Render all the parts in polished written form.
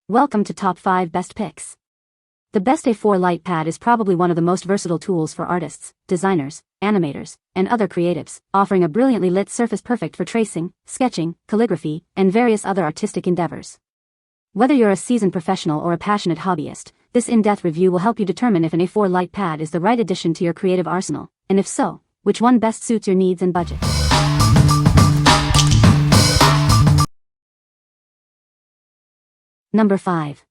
Welcome to Top 5 Best Picks. The Best A4 Light Pad is probably one of the most versatile tools for artists, designers, animators, and other creatives, offering a brilliantly lit surface perfect for tracing, sketching, calligraphy, and various other artistic endeavors. Whether you're a seasoned professional or a passionate hobbyist, this in-depth review will help you determine if an A4 Light Pad is the right addition to your creative arsenal, and if so, which one best suits your needs and budget. Number 5.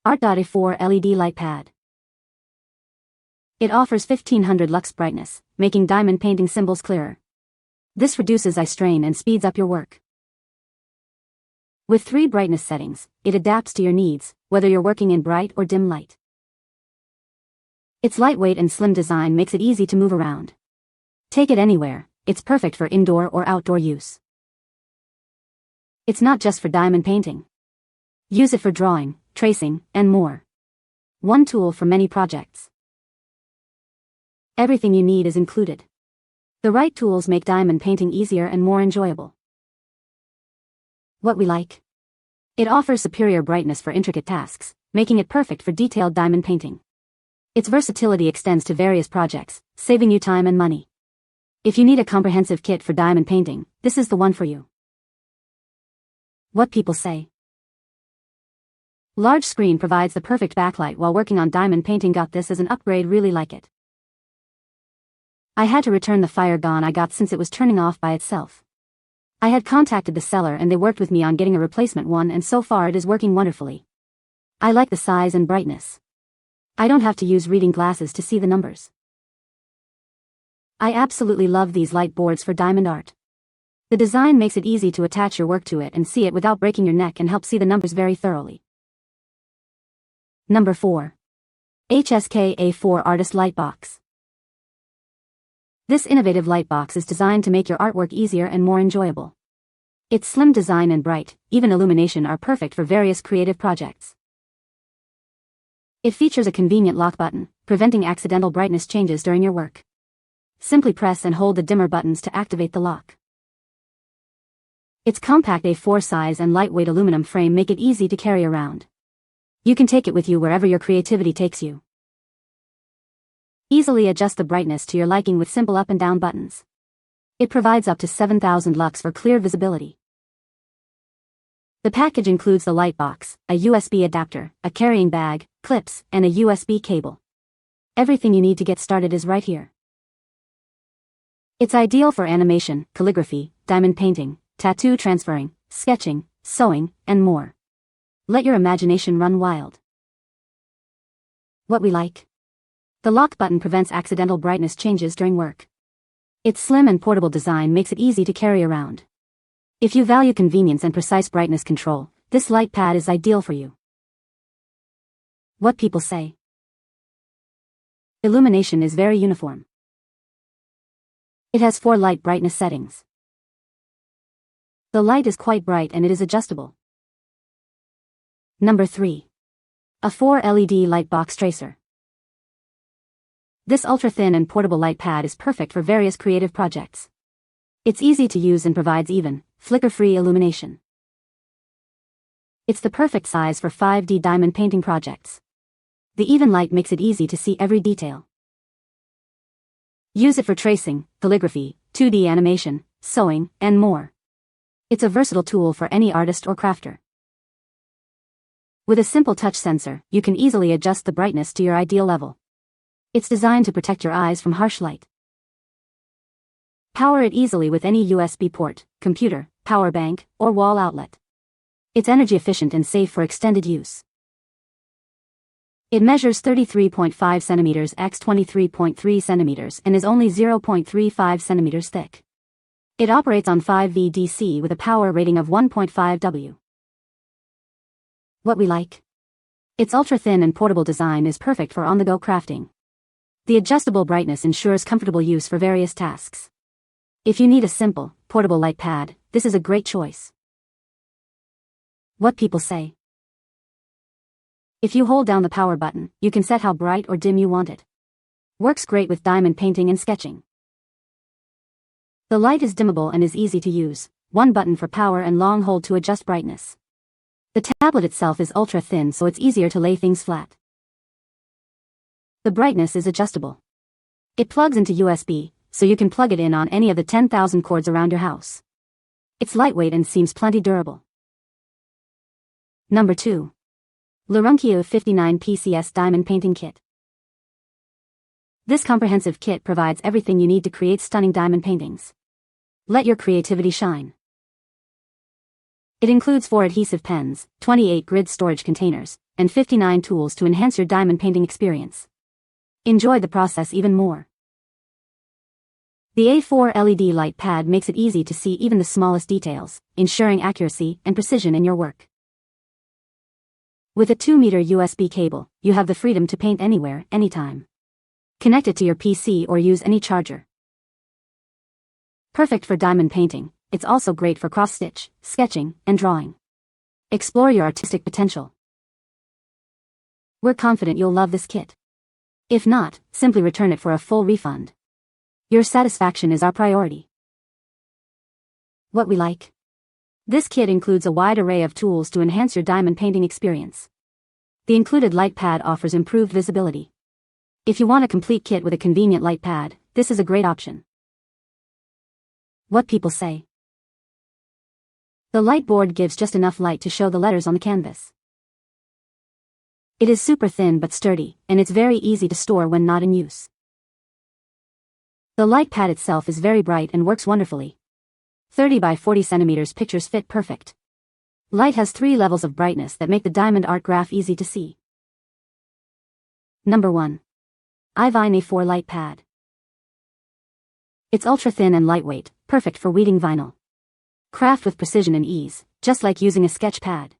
ARTDOT A4 LED Light Pad. It offers 1500 lux brightness, making diamond painting symbols clearer. This reduces eye strain and speeds up your work. With 3 brightness settings, it adapts to your needs, whether you're working in bright or dim light. Its lightweight and slim design makes it easy to move around. Take it anywhere, it's perfect for indoor or outdoor use. It's not just for diamond painting. Use it for drawing, tracing, and more. One tool for many projects. Everything you need is included. The right tools make diamond painting easier and more enjoyable. What we like. It offers superior brightness for intricate tasks, making it perfect for detailed diamond painting. Its versatility extends to various projects, saving you time and money. If you need a comprehensive kit for diamond painting, this is the one for you. What people say. Large screen provides the perfect backlight while working on diamond painting. Got this as an upgrade, really like it. I had to return the fire gun I got since it was turning off by itself. I had contacted the seller and they worked with me on getting a replacement one, and so far it is working wonderfully. I like the size and brightness. I don't have to use reading glasses to see the numbers. I absolutely love these light boards for diamond art. The design makes it easy to attach your work to it and see it without breaking your neck, and help see the numbers very thoroughly. Number 4. HSK A4 Artist Lightbox. This innovative lightbox is designed to make your artwork easier and more enjoyable. Its slim design and bright, even illumination are perfect for various creative projects. It features a convenient lock button, preventing accidental brightness changes during your work. Simply press and hold the dimmer buttons to activate the lock. Its compact A4 size and lightweight aluminum frame make it easy to carry around. You can take it with you wherever your creativity takes you. Easily adjust the brightness to your liking with simple up and down buttons. It provides up to 7000 lux for clear visibility. The package includes the light box, a USB adapter, a carrying bag, clips, and a USB cable. Everything you need to get started is right here. It's ideal for animation, calligraphy, diamond painting, tattoo transferring, sketching, sewing, and more. Let your imagination run wild. What we like. The lock button prevents accidental brightness changes during work. Its slim and portable design makes it easy to carry around. If you value convenience and precise brightness control, this light pad is ideal for you. What people say. Illumination is very uniform. It has 4 light brightness settings. The light is quite bright and it is adjustable. Number 3. A4 LED Light Box Tracer. This ultra-thin and portable light pad is perfect for various creative projects. It's easy to use and provides even, flicker-free illumination. It's the perfect size for 5D diamond painting projects. The even light makes it easy to see every detail. Use it for tracing, calligraphy, 2D animation, sewing, and more. It's a versatile tool for any artist or crafter. With a simple touch sensor, you can easily adjust the brightness to your ideal level. It's designed to protect your eyes from harsh light. Power it easily with any USB port, computer, power bank, or wall outlet. It's energy efficient and safe for extended use. It measures 33.5 centimeters x 23.3 centimeters and is only 0.35 centimeters thick. It operates on 5V DC with a power rating of 1.5 W. What we like. Its ultra-thin and portable design is perfect for on-the-go crafting. The adjustable brightness ensures comfortable use for various tasks. If you need a simple, portable light pad, this is a great choice. What people say. If you hold down the power button, you can set how bright or dim you want it. Works great with diamond painting and sketching. The light is dimmable and is easy to use, one button for power and long hold to adjust brightness. The tablet itself is ultra thin, so it's easier to lay things flat. The brightness is adjustable. It plugs into USB, so you can plug it in on any of the 10,000 cords around your house. It's lightweight and seems plenty durable. Number 2. LIRUNQIU 59 PCS Diamond Painting Kit. This comprehensive kit provides everything you need to create stunning diamond paintings. Let your creativity shine. It includes 4 adhesive pens, 28 grid storage containers, and 59 tools to enhance your diamond painting experience. Enjoy the process even more. The A4 LED light pad makes it easy to see even the smallest details, ensuring accuracy and precision in your work. With a 2-meter USB cable, you have the freedom to paint anywhere, anytime. Connect it to your PC or use any charger. Perfect for diamond painting, it's also great for cross-stitch, sketching, and drawing. Explore your artistic potential. We're confident you'll love this kit. If not, simply return it for a full refund. Your satisfaction is our priority. What we like. This kit includes a wide array of tools to enhance your diamond painting experience. The included light pad offers improved visibility. If you want a complete kit with a convenient light pad, this is a great option. What people say. The light board gives just enough light to show the letters on the canvas. It is super thin but sturdy, and it's very easy to store when not in use. The light pad itself is very bright and works wonderfully. 30 by 40 centimeters pictures fit perfect. Light has 3 levels of brightness that make the diamond art graph easy to see. Number 1. iVyne A4 Light Pad. It's ultra thin and lightweight, perfect for weeding vinyl. Craft with precision and ease, just like using a sketch pad.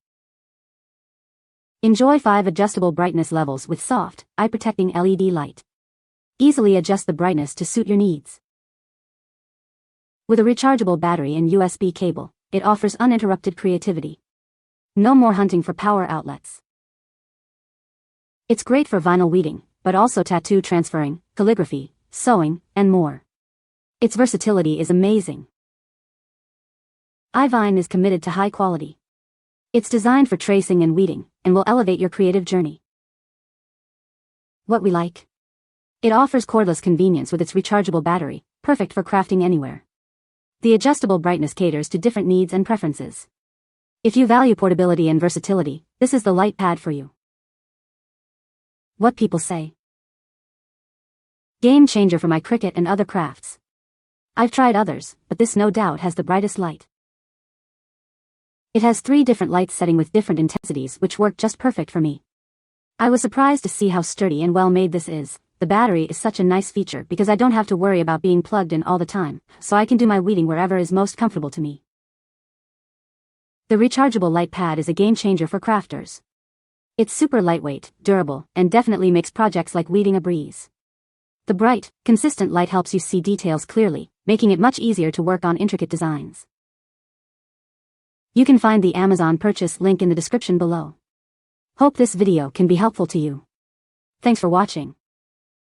Enjoy 5 adjustable brightness levels with soft, eye-protecting LED light. Easily adjust the brightness to suit your needs. With a rechargeable battery and USB cable, it offers uninterrupted creativity. No more hunting for power outlets. It's great for vinyl weeding, but also tattoo transferring, calligraphy, sewing, and more. Its versatility is amazing. iVyne is committed to high quality. It's designed for tracing and weeding, and will elevate your creative journey. What we like. It offers cordless convenience with its rechargeable battery, perfect for crafting anywhere. The adjustable brightness caters to different needs and preferences. If you value portability and versatility, this is the light pad for you. What people say. Game changer for my Cricut and other crafts. I've tried others, but this no doubt has the brightest light. It has 3 different light settings with different intensities which work just perfect for me. I was surprised to see how sturdy and well made this is. The battery is such a nice feature because I don't have to worry about being plugged in all the time, so I can do my weeding wherever is most comfortable to me. The rechargeable light pad is a game changer for crafters. It's super lightweight, durable, and definitely makes projects like weeding a breeze. The bright, consistent light helps you see details clearly, making it much easier to work on intricate designs. You can find the Amazon purchase link in the description below. Hope this video can be helpful to you. Thanks for watching.